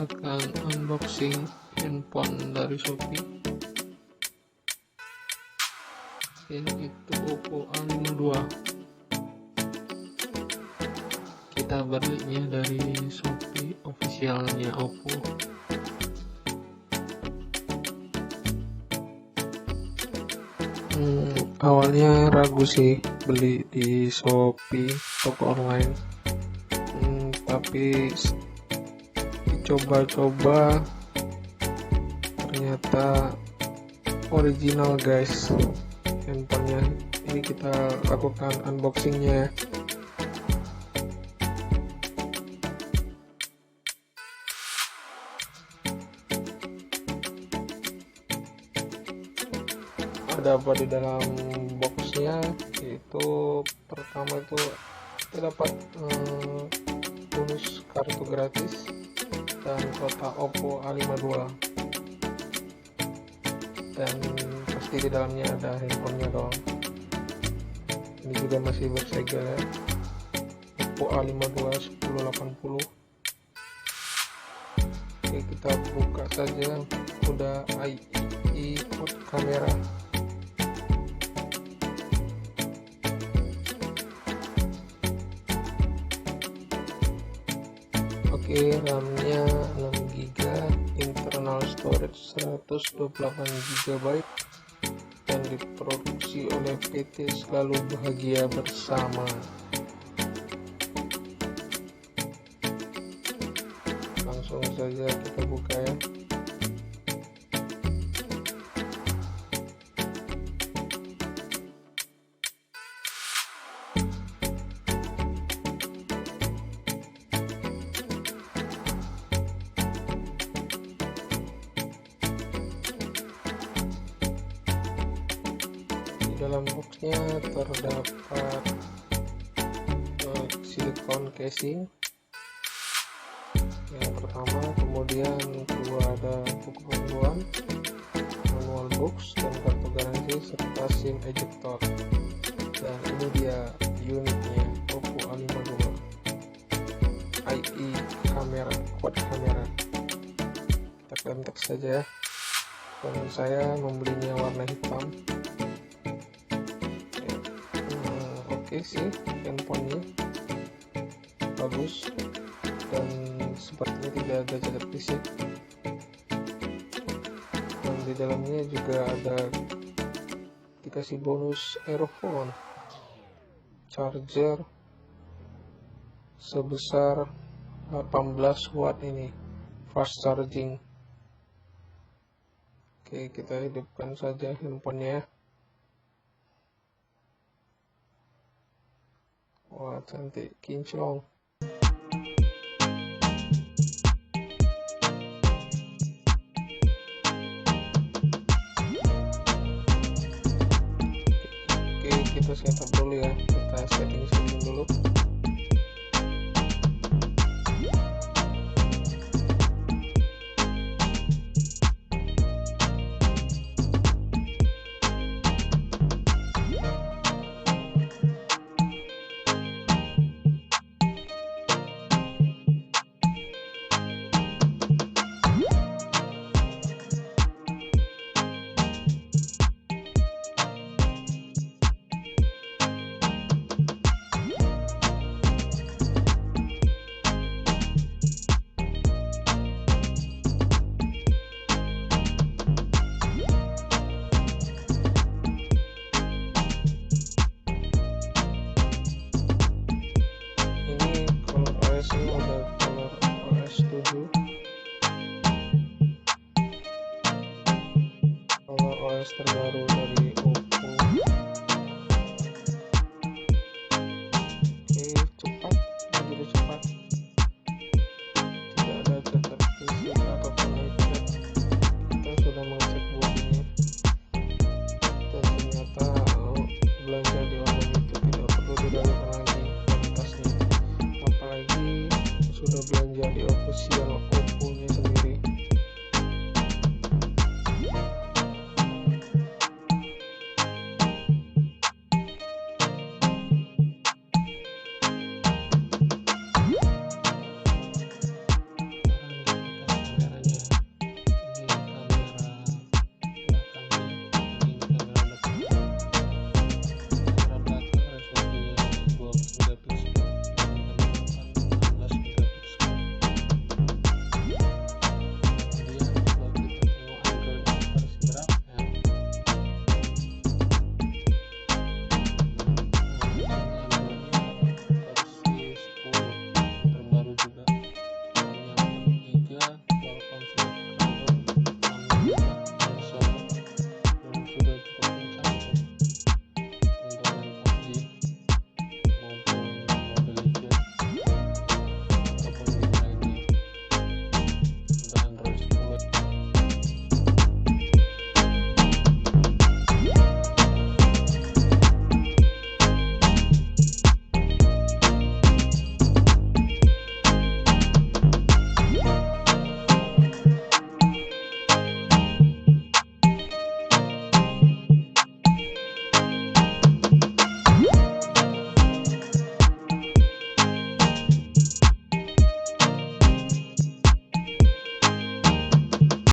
akan unboxing handphone dari Shopee. Ini itu oppo a52. Kita belinya dari Shopee officialnya oppo. Awalnya ragu sih beli di Shopee toko online, tapi dicoba-coba ternyata original guys handphonenya. Ini kita lakukan unboxingnya. Ada apa di dalam boxnya? Itu pertama itu kita dapat bonus kartu gratis dan kota oppo a52, dan pasti di dalamnya ada handphonenya dong. Ini juga masih bersegel ya, oppo a52 1080. Oke, kita buka saja. Udah AI mode kamera. Oke, RAM-nya 6GB, internal storage 128GB, dan diproduksi oleh PT Selalu Bahagia Bersama. Langsung saja kita buka ya. Dalam boxnya terdapat silikon casing yang pertama, kemudian kedua ada buku panduan, manual box, dan kartu garansi serta SIM ejector. Dan ini dia unitnya, oppo a52 AI kamera, quad kamera. Kita kontak saja ya. Dan saya membelinya warna hitam. Oke sih, handphonenya bagus dan sepertinya tidak ada cacat fisik. Dan di dalamnya juga ada dikasih bonus earphone, charger sebesar 18 watt, ini fast charging. Oke, kita hidupkan saja handphonenya. Wah, cantik, kinclong. Oke, kita setup dulu ya. Kita setting dulu. Ini udah color OS 7, color OS terbaru dari